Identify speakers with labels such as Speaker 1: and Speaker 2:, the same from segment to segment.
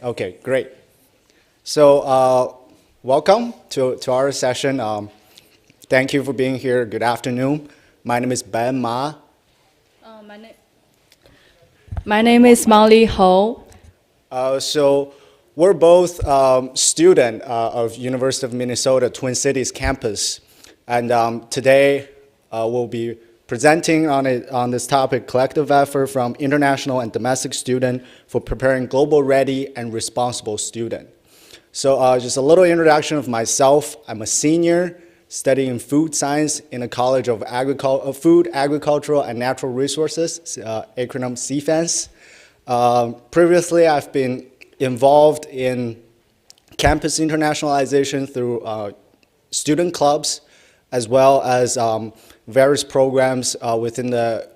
Speaker 1: Okay, great. So welcome to our session. Thank you for being here. Good afternoon. My name is Ben Ma.
Speaker 2: My name is Molly Ho.
Speaker 1: So we're both student of University of Minnesota Twin Cities campus. And today we'll be presenting on this topic, collective effort from international and domestic student for preparing global ready and responsible student. So just a little introduction of myself. I'm a senior studying food science in the College of Food, Agricultural, and Natural Resources, acronym CFANS. Previously, I've been involved in campus internationalization through student clubs, as well as various programs within the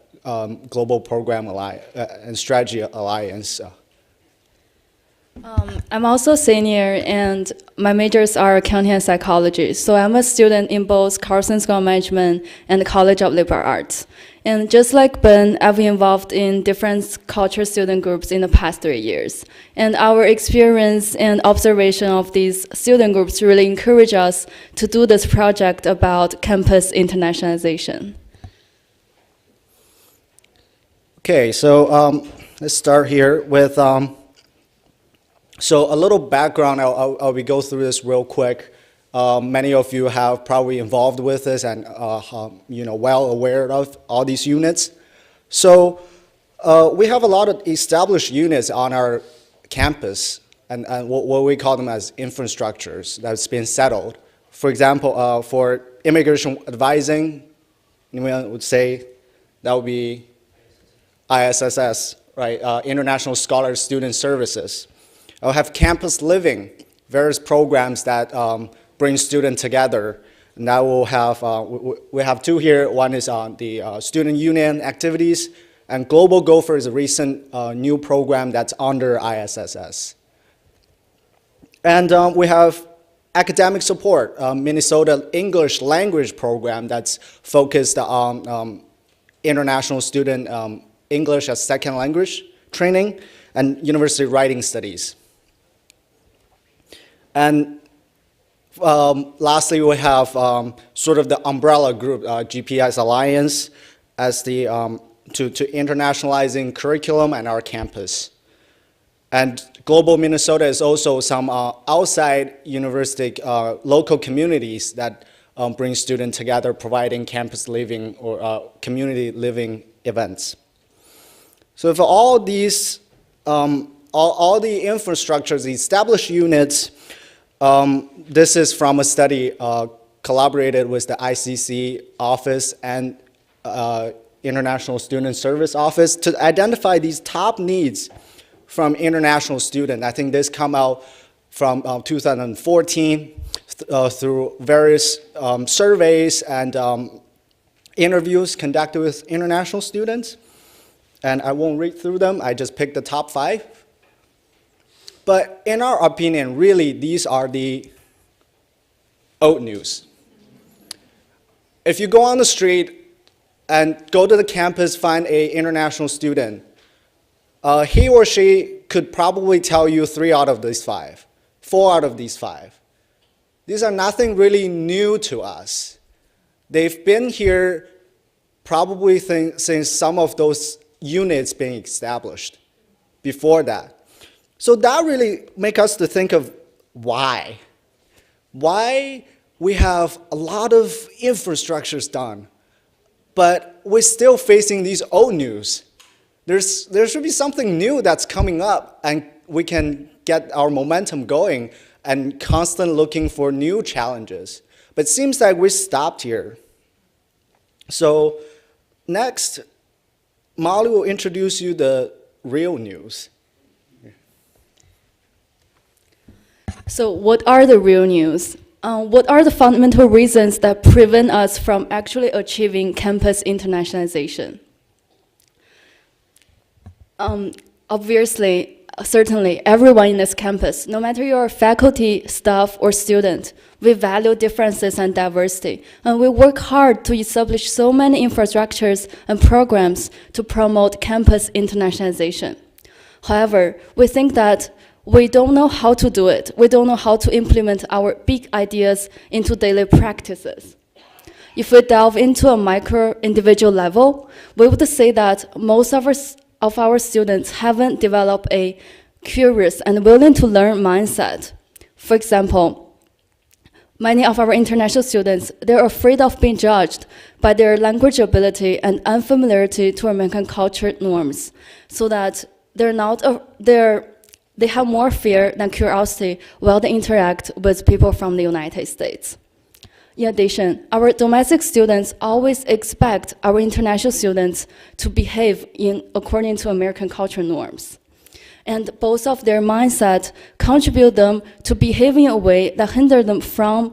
Speaker 1: Global Program Alliance and Strategy Alliance.
Speaker 2: I'm also senior, and my majors are accounting and psychology. So I'm a student in both Carlson School of Management and the College of Liberal Arts. And just like Ben, I've been involved in different culture student groups in the past 3 years. And our experience and observation of these student groups really encourage us to do this project about campus internationalization.
Speaker 1: Okay, so let's start here with so a little background. I'll go through this real quick. Many of you have probably involved with this and well aware of all these units. So we have a lot of established units on our campus, and what we call them as infrastructures that's been settled. For example, for immigration advising, anyone would say that would be ISSS, right? International Scholar Student Services. I'll have campus living, various programs that bring students together. And that will have, we have two here. One is on the student union activities, and Global Gopher is a recent new program that's under ISSS. And we have academic support, Minnesota English language program that's focused on international student English as second language training, and university writing studies. And lastly, we have sort of the umbrella group, GPS Alliance, as the to internationalizing curriculum and our campus. And Global Minnesota is also some outside university local communities that bring students together, providing campus living or community living events. So for all these, all the infrastructures, the established units, this is from a study collaborated with the ICC office and International Student Service Office to identify these top needs from international students. I think this come out from 2014 through various surveys and interviews conducted with international students. And I won't read through them, I just picked the top 5. But in our opinion, really, these are the old news. If you go on the street and go to the campus, find an international student, he or she could probably tell you 3 out of these 5, 4 out of these 5. These are nothing really new to us. They've been here probably since some of those units being established before that. So that really makes us to think of why. Why we have a lot of infrastructures done, but we're still facing these old news. There should be something new that's coming up, and we can get our momentum going and constantly looking for new challenges. But it seems like we stopped here. So next, Molly will introduce you the real news.
Speaker 2: So what are the real news? What are the fundamental reasons that prevent us from actually achieving campus internationalization? Obviously, certainly, everyone in this campus, no matter you're faculty, staff, or student, we value differences and diversity, and we work hard to establish so many infrastructures and programs to promote campus internationalization. However, we think that we don't know how to do it. We don't know how to implement our big ideas into daily practices. If we delve into a micro individual level, we would say that most of our students haven't developed a curious and willing to learn mindset. For example, many of our international students, they're afraid of being judged by their language ability and unfamiliarity to American culture norms, so that they have more fear than curiosity while they interact with people from the United States. In addition, our domestic students always expect our international students to behave according to American culture norms. And both of their mindset contribute them to behave in a way that hinder them from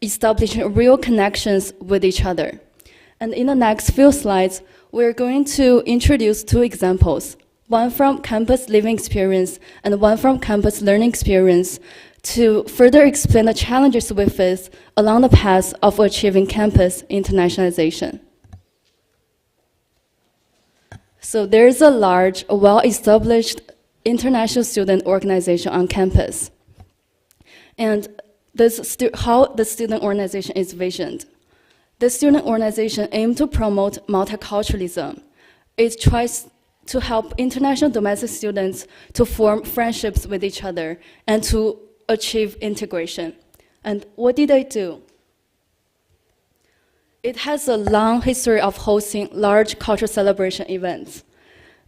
Speaker 2: establishing real connections with each other. And in the next few slides, we're going to introduce two examples, one from campus living experience and one from campus learning experience, to further explain the challenges we face along the path of achieving campus internationalization. So there is a large, well-established international student organization on campus. And how the student organization is visioned. The student organization aims to promote multiculturalism. It tries to help international domestic students to form friendships with each other and to achieve integration. And what did they do? It has a long history of hosting large cultural celebration events.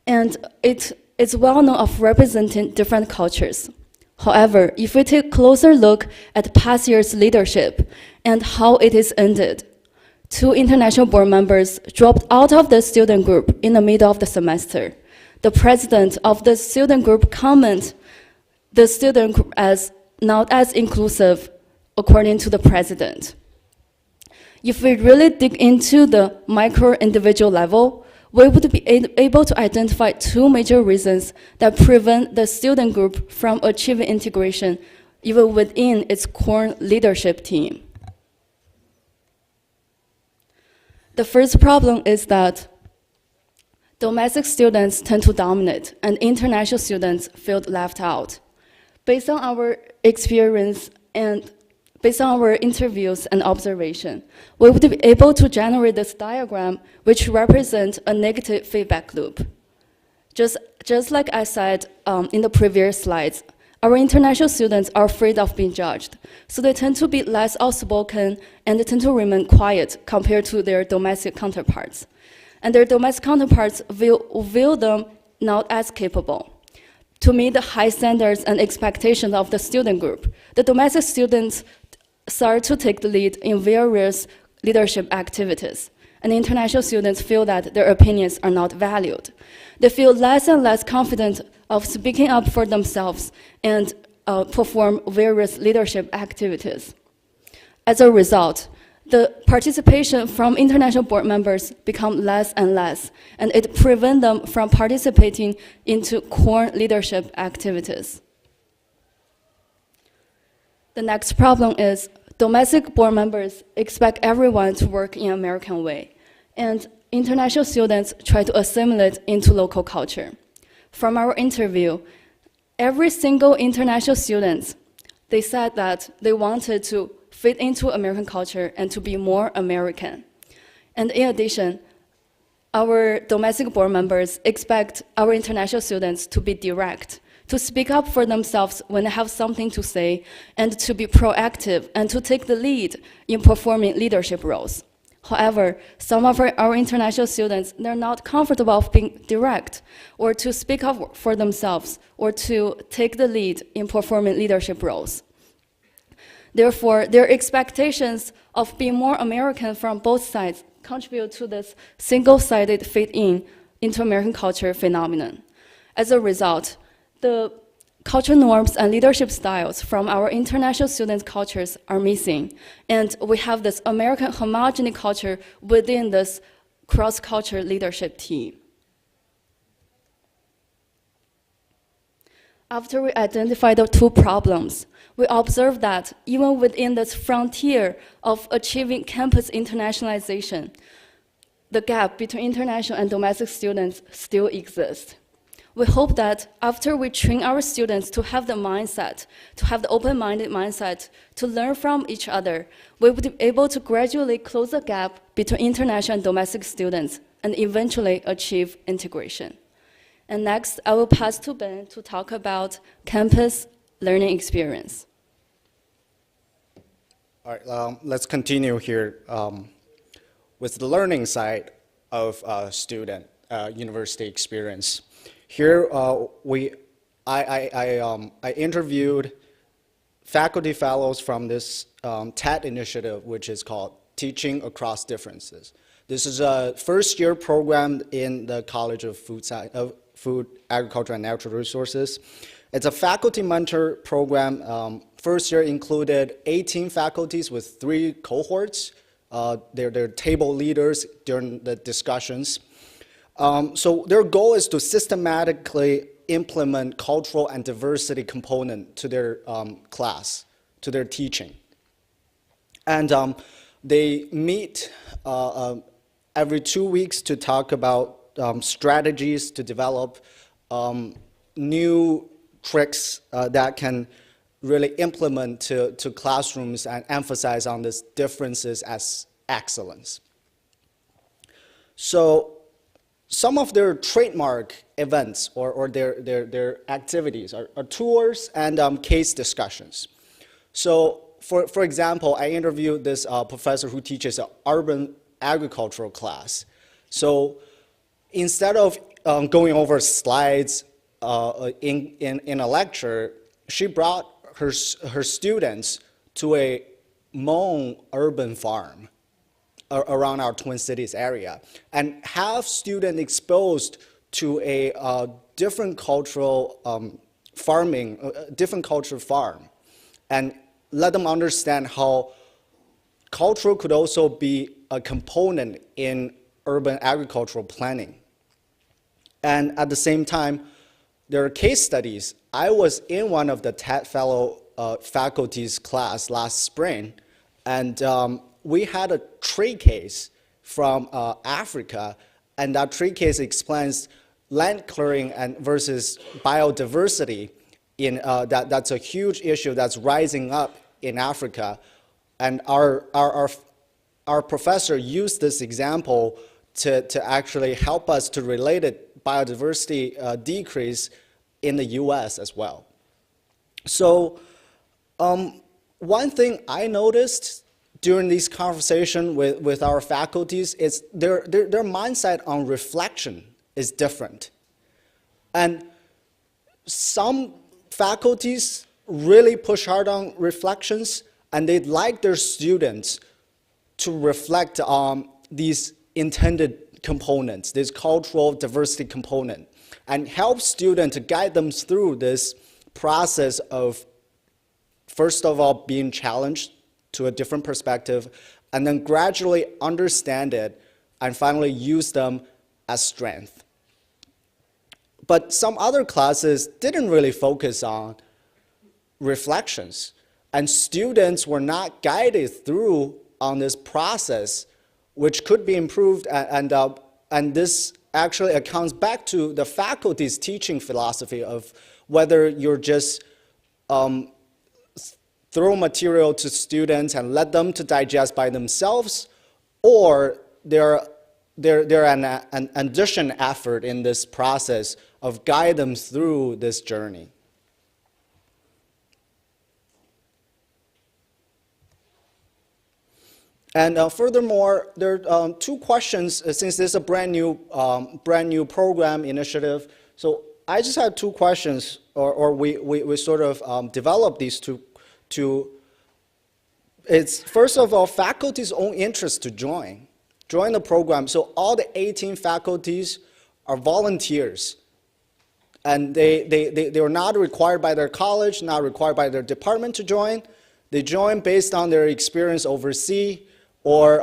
Speaker 2: And it's well known of representing different cultures. However, if we take a closer look at past year's leadership and how it is ended, 2 international board members dropped out of the student group in the middle of the semester. The president of the student group commented the student group as not as inclusive, according to the president. If we really dig into the micro individual level, we would be able to identify 2 major reasons that prevent the student group from achieving integration even within its core leadership team. The first problem is that domestic students tend to dominate and international students feel left out. Based on our experience and based on our interviews and observation, we would be able to generate this diagram which represents a negative feedback loop. Just like I said in the previous slides, our international students are afraid of being judged, so they tend to be less outspoken and they tend to remain quiet compared to their domestic counterparts. And their domestic counterparts view them not as capable. To meet the high standards and expectations of the student group, the domestic students start to take the lead in various leadership activities, and international students feel that their opinions are not valued. They feel less and less confident of speaking up for themselves and perform various leadership activities. As a result, the participation from international board members become less and less, and it prevents them from participating into core leadership activities. The next problem is domestic board members expect everyone to work in an American way, and international students try to assimilate into local culture. From our interview, every single international student, they said that they wanted to fit into American culture and to be more American. And in addition, our domestic board members expect our international students to be direct, to speak up for themselves when they have something to say, and to be proactive and to take the lead in performing leadership roles. However, some of our international students, they're not comfortable of being direct or to speak up for themselves or to take the lead in performing leadership roles. Therefore, their expectations of being more American from both sides contribute to this single-sided fit-in into American culture phenomenon. As a result, the cultural norms and leadership styles from our international students' cultures are missing, and we have this American homogeneous culture within this cross-cultural leadership team. After we identify the 2 problems, we observe that even within this frontier of achieving campus internationalization, the gap between international and domestic students still exists. we hope that after we train our students to have the mindset, to have the open-minded mindset, to learn from each other, we will be able to gradually close the gap between international and domestic students and eventually achieve integration. And next, I will pass to Ben to talk about campus learning experience.
Speaker 1: All right, let's continue here with the learning side of student university experience. Here, I interviewed faculty fellows from this TED initiative, which is called Teaching Across Differences. This is a first-year program in the College of Food, Agriculture, and Natural Resources. It's a faculty mentor program. First year included 18 faculties with 3 cohorts. They're table leaders during the discussions. So their goal is to systematically implement cultural and diversity component to their class, to their teaching. And they meet every 2 weeks to talk about strategies to develop new tricks that can really implement to classrooms and emphasize on these differences as excellence. So some of their trademark events or their activities are tours and case discussions. So for example, I interviewed this professor who teaches an urban agricultural class. So instead of going over slides in a lecture, she brought her students to a Hmong urban farm around our Twin Cities area and have students exposed to a different cultural different cultural farm, and let them understand how culture could also be a component in urban agricultural planning. And at the same time, there are case studies. I was in one of the TED Fellow faculty's class last spring, and we had a trade case from Africa, and that trade case explains land clearing and versus biodiversity. That's a huge issue that's rising up in Africa, and our professor used this example to actually help us to relate it biodiversity decrease in the US as well. So one thing I noticed during these conversations with our faculties is their mindset on reflection is different. And some faculties really push hard on reflections, and they'd like their students to reflect on these intended components, this cultural diversity component, and help students to guide them through this process of, first of all, being challenged to a different perspective, and then gradually understand it, and finally use them as strength. But some other classes didn't really focus on reflections, and students were not guided through on this process, which could be improved, and this actually accounts back to the faculty's teaching philosophy of whether you're just throw material to students and let them to digest by themselves, or they're an addition effort in this process of guide them through this journey. And furthermore, there are 2 questions, since this is a brand new program initiative. So I just had 2 questions, or we sort of developed these two. It's first of all, faculty's own interest to join the program. So all the 18 faculties are volunteers, and they are not required by their college, not required by their department to join. They join based on their experience overseas, or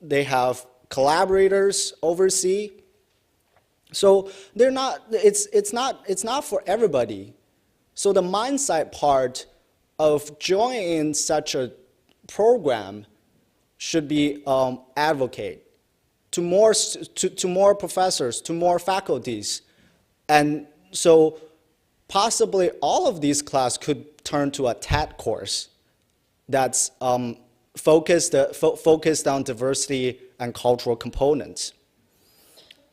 Speaker 1: they have collaborators overseas. So they're not. It's not for everybody. So the mindset part of joining such a program should be advocate to more professors, to more faculties. And so possibly all of these classes could turn to a TED course that's focused on diversity and cultural components.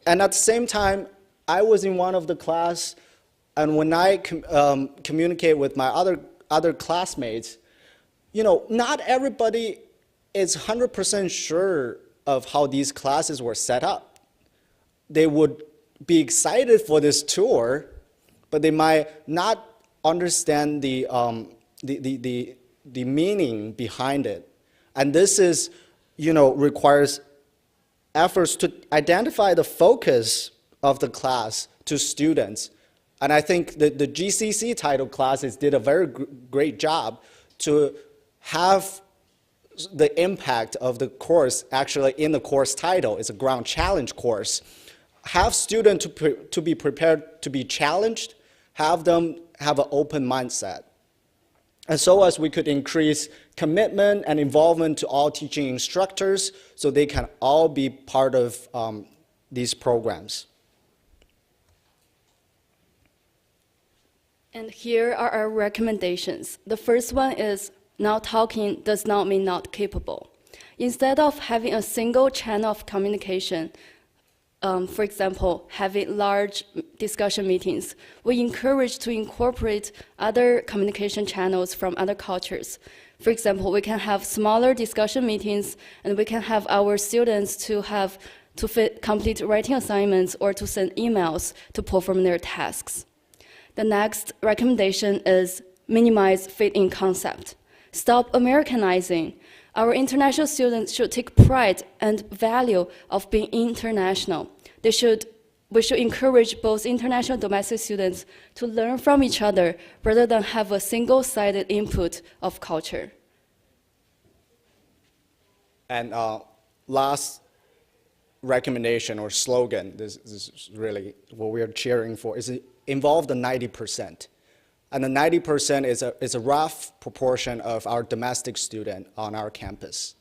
Speaker 1: And at the same time, I was in one of the class, and when I communicate with my other classmates, not everybody is 100% sure of how these classes were set up. They would be excited for this tour, but they might not understand the meaning behind it. And this is, requires efforts to identify the focus of the class to students. And I think that the GCC title classes did a very great job to have the impact of the course actually in the course title. It's a ground challenge course. Have students to be prepared to be challenged, have them have an open mindset. And so as we could increase commitment and involvement to all teaching instructors so they can all be part of these programs.
Speaker 2: And here are our recommendations. The first one is not talking does not mean not capable. Instead of having a single channel of communication, for example, having large discussion meetings, we encourage to incorporate other communication channels from other cultures. For example, we can have smaller discussion meetings, and we can have our students to complete writing assignments or to send emails to perform their tasks. The next recommendation is minimize fit-in concept. Stop Americanizing. Our international students should take pride and value of being international. We should encourage both international and domestic students to learn from each other rather than have a single-sided input of culture.
Speaker 1: And last recommendation or slogan, this is really what we're cheering for, is involve the 90%. And the 90% is a rough proportion of our domestic student on our campus.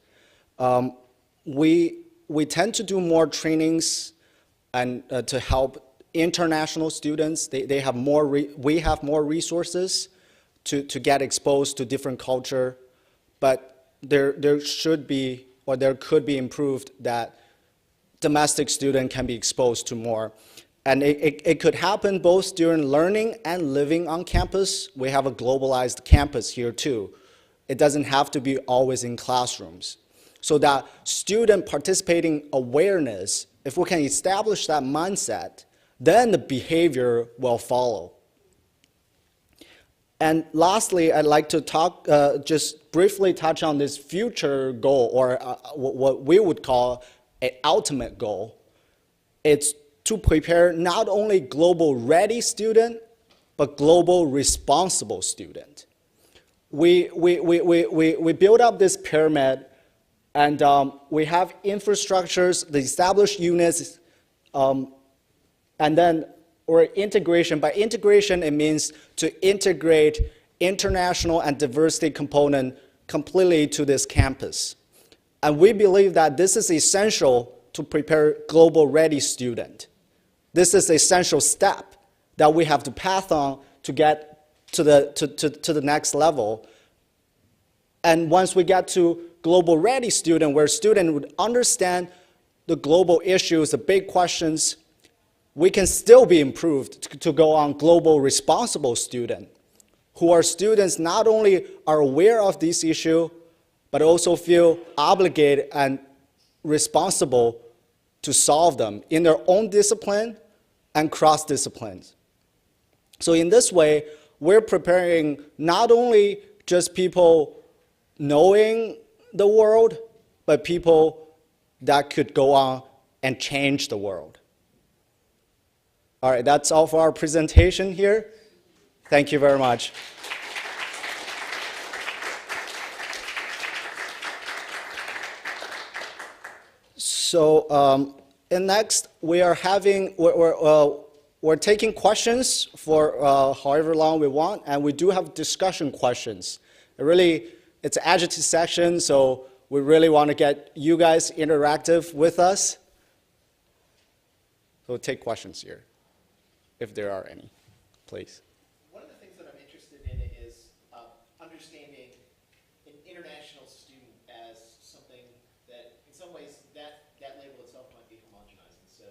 Speaker 1: We tend to do more trainings and to help international students. We have more resources to get exposed to different culture, but there should be, or there could be improved that domestic student can be exposed to more. And it could happen both during learning and living on campus. We have a globalized campus here too. It doesn't have to be always in classrooms. So that student participating awareness, if we can establish that mindset, then the behavior will follow. And lastly, I'd like to talk, just briefly touch on this future goal, or what we would call an ultimate goal. It's to prepare not only global ready student, but global responsible student. We build up this pyramid, and we have infrastructures, the established units, and then, or integration. By integration, it means to integrate international and diversity component completely to this campus. And we believe that this is essential to prepare global ready student. This is an essential step that we have to pass on to get to the next level. And once we get to global ready student, where student would understand the global issues, the big questions, we can still be improved to go on global responsible student, who are students not only are aware of this issue, but also feel obligated and responsible to solve them in their own discipline and cross disciplines. So in this way, we're preparing not only just people knowing the world, but people that could go on and change the world. All right, that's all for our presentation here. Thank you very much. So next, we're taking questions for however long we want, and we do have discussion questions. It's an agility section, so we really want to get you guys interactive with us. we'll take questions here, if there are any, please.
Speaker 3: One of the things that I'm interested in is understanding an international student as something that, in some ways, that label itself might be homogenizing. So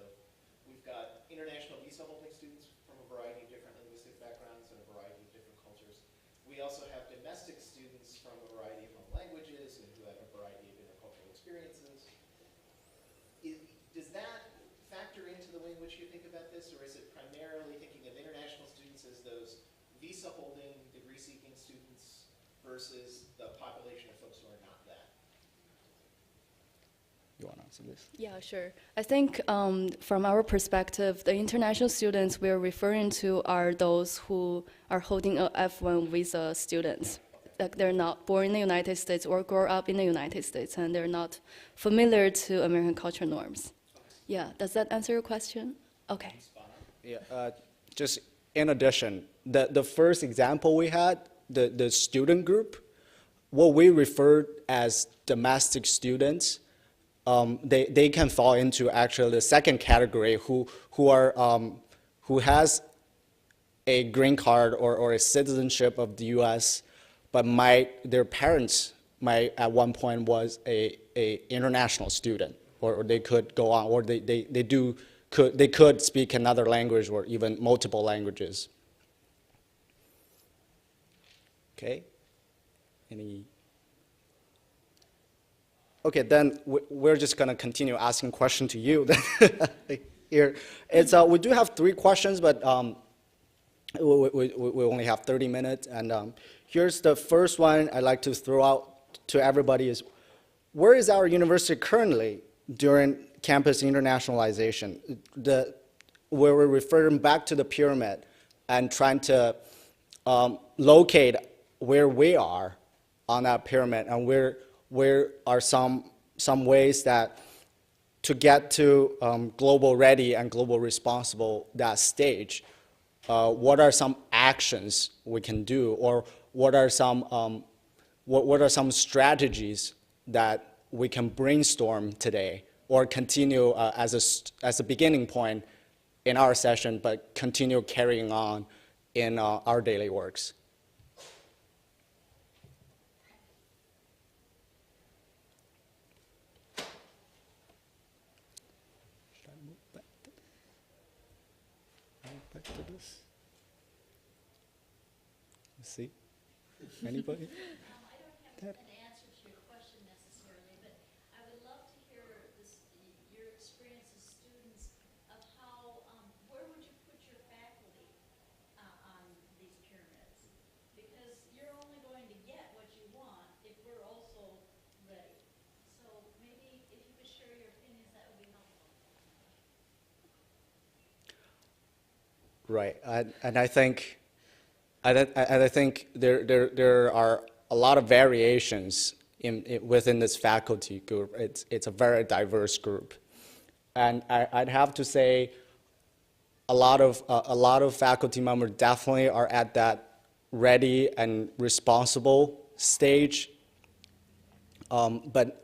Speaker 3: we've got international visa holding students from a variety of different linguistic backgrounds and a variety of different cultures. We also have domestic students from a variety of home languages and who have a variety of intercultural experiences. Does that factor into the way in which you think about this, or is it primarily thinking of international students as those visa-holding, degree-seeking students versus the population of folks who are not that?
Speaker 1: You want to answer this?
Speaker 2: Yeah, sure. I think from our perspective, the international students we're referring to are those who are holding a F1 visa students. Like they're not born in the United States or grow up in the United States, and they're not familiar to American culture norms. Yeah, does that answer your question? Okay.
Speaker 1: Yeah, just in addition, the first example we had, the student group, what we referred as domestic students, they can fall into actually the second category who has a green card or a citizenship of the U.S., but their parents might at one point was a international student, or they could go on, or they could speak another language or even multiple languages. Okay, Okay, then we're just gonna continue asking questions to you. Here, we do have 3 questions, but we only have 30 minutes. And here's the first one I'd like to throw out to everybody is, where is our university currently during campus internationalization? Where we're referring back to the pyramid and trying to locate where we are on that pyramid, and where are some ways that to get to global ready and global responsible, that stage, what are some actions we can do, or what are some strategies that we can brainstorm today, or continue as a beginning point in our session, but continue carrying on in our daily works? Back to this. See? Anybody?
Speaker 4: I don't have an answer to your question necessarily, but I would love to hear your experience as students of how, where would you put your faculty on these pyramids? Because you're only going to get what you want if we're also ready. So maybe if you could share your opinions, that would be helpful.
Speaker 1: Right, and I think there are a lot of variations within this faculty group. It's a very diverse group, and I'd have to say a lot of faculty members definitely are at that ready and responsible stage. But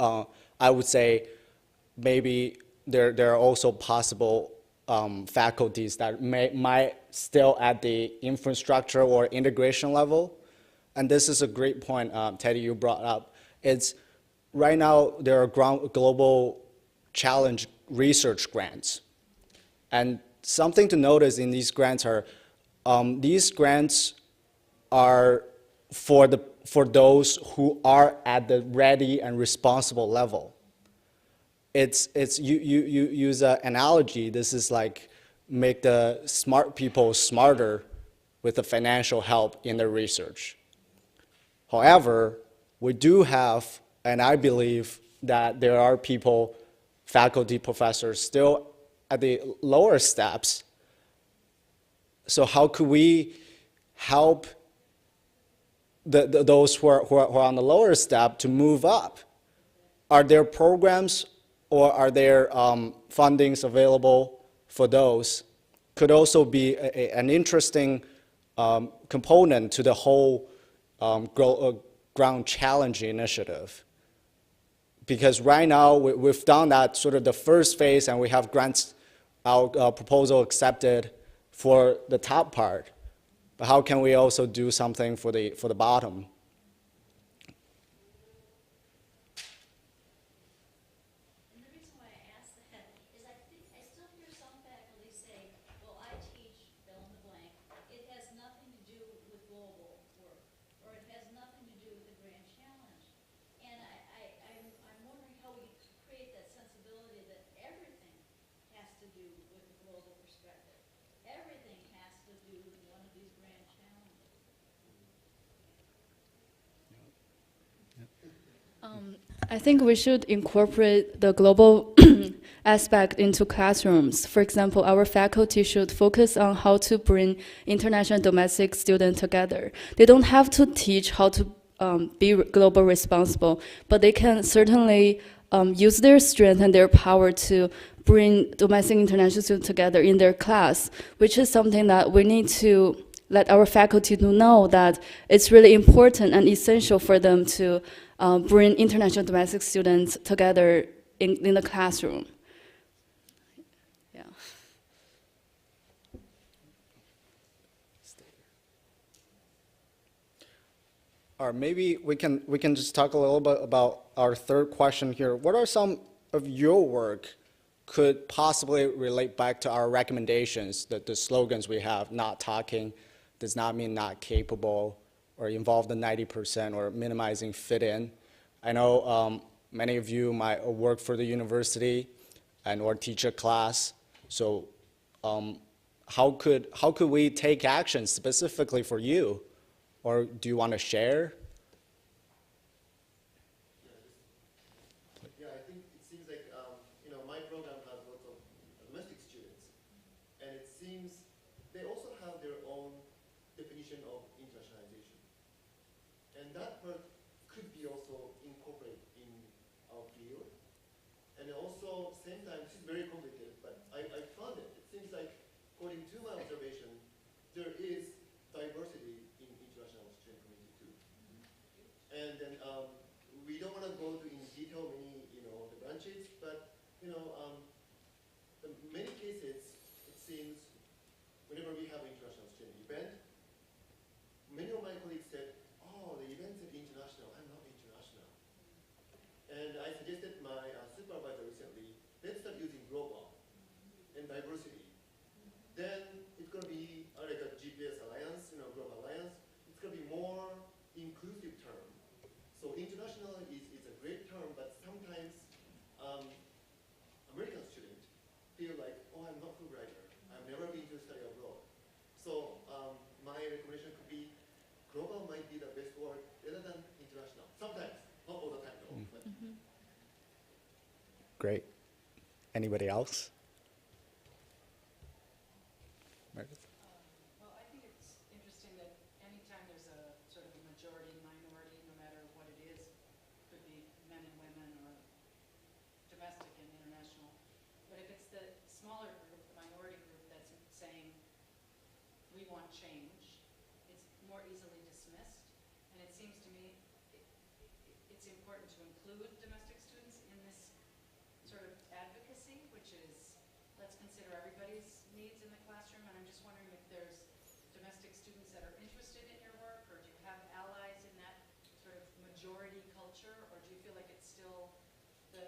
Speaker 1: I would say maybe there are also possible faculties that might still at the infrastructure or integration level. And this is a great point, Teddy, you brought up. It's right now there are global challenge research grants. And something to notice in these grants are for those who are at the ready and responsible level. You use an analogy. This is like make the smart people smarter with the financial help in their research. However, we do have, and I believe that there are people, faculty, professors, still at the lower steps. So how could we help those who are on the lower step to move up? Are there programs or are there fundings available for those? Could also be an interesting component to the whole Ground Challenge initiative. Because right now we've done that sort of the first phase, and we have grants our proposal accepted for the top part, but how can we also do something for the bottom?
Speaker 4: And the reason why I ask that is I think, I still hear some faculty say, well, I teach fill in the blank. It has nothing to do with global work, or it has nothing to do with the grand challenge. And I'm wondering how we create that sensibility that everything has to do with the global perspective. Everything has to do with one of these grand challenges.
Speaker 2: I think we should incorporate the global aspect into classrooms. For example, our faculty should focus on how to bring international and domestic students together. They don't have to teach how to be global responsible, but they can certainly use their strength and their power to bring domestic and international students together in their class, which is something that we need to let our faculty to know that it's really important and essential for them to bring international domestic students together in the classroom. Yeah.
Speaker 1: Or maybe we can just talk a little bit about our third question here. What are some of your work could possibly relate back to our recommendations, the slogans we have? Not talking does not mean not capable, or involve the 90%, or minimizing fit in. I know many of you might work for the university and or teach a class. So how could we take action specifically for you? Or do you want to share?
Speaker 3: Yeah, I think it seems like, my program has lots of domestic students, and it seems they also have their own definition of internationalization. And that part could be also incorporated in our field. And also, same time, this is very complicated, but I found it. It seems like, according to my observation, there is diversity in international student community too. And then we don't want to go in detail many, the branches, but in many cases, it seems whenever we have an international student event, many of my colleagues said, "Oh, the event is international. I'm not international." And I suggested my supervisor recently, let's start using global and diversity. Then it's going to be like a GPS alliance, global alliance. It's going to be more inclusive term. So international is a great term, but sometimes American students feel like, oh, I'm not Fulbrighter. I've never been to study abroad. So my recommendation could be global might be the best word rather than international. Sometimes, not all the time though. But
Speaker 1: Great. Anybody else? Meredith?
Speaker 5: Well, I think it's interesting that anytime there's a sort of a majority, minority, no matter what it is, could be men and women or domestic and international. But if it's the smaller group, the minority group that's saying, we want change, it's more easily dismissed. And it seems to me it's important to include domestic students in this sort of advocacy, which is, let's consider everybody's needs in the classroom. And I'm just wondering if there's domestic students that are interested in your work, or do you have allies in that sort of majority culture, or do you feel like it's still the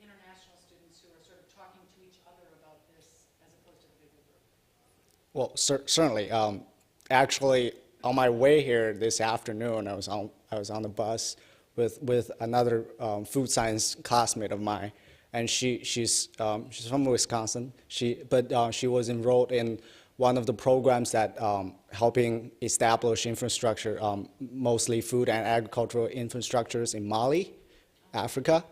Speaker 5: international students who are sort of talking to each other about this as opposed to the bigger group?
Speaker 1: Well, certainly. Actually, on my way here this afternoon, I was on the bus with another food science classmate of mine, and she's from Wisconsin. She was enrolled in one of the programs that helping establish infrastructure, mostly food and agricultural infrastructures in Mali, Africa,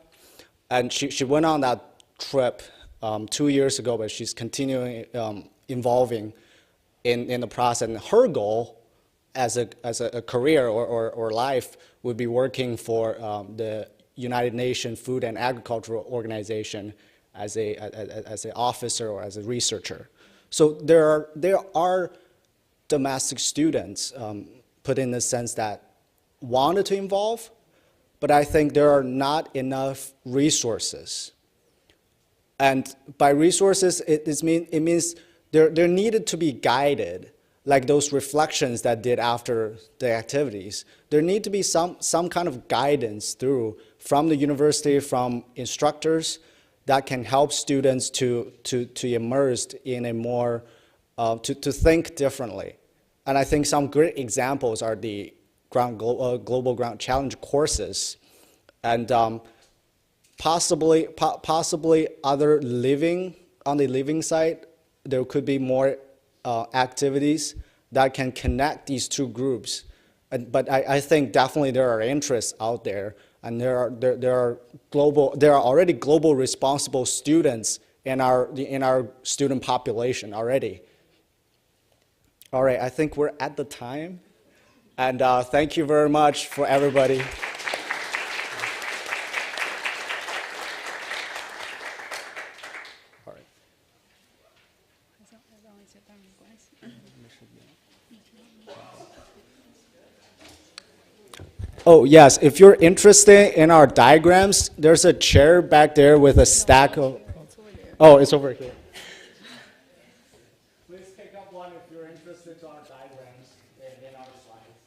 Speaker 1: and she went on that trip 2 years ago, but she's continuing involving in the process. And her goal as a career or life would be working for the United Nations Food and Agricultural Organization as an officer or as a researcher. So there are domestic students put in the sense that wanted to involve, but I think there are not enough resources And by resources, it means they're needed to be guided, like those reflections that did after the activities. There need to be some kind of guidance through from the university, from instructors, that can help students to immerse in a more, to think differently. And I think some great examples are the Global Ground Challenge courses, and possibly other on the living side, there could be more activities that can connect these two groups. But I think definitely there are interests out there, and there are already global responsible students in our student population already. All right, I think we're at the time, and thank you very much for everybody. All right. Oh, yes, if you're interested in our diagrams, there's a chair back there with a stack of, oh, it's over here. Please pick up one if you're interested in our diagrams in our slides.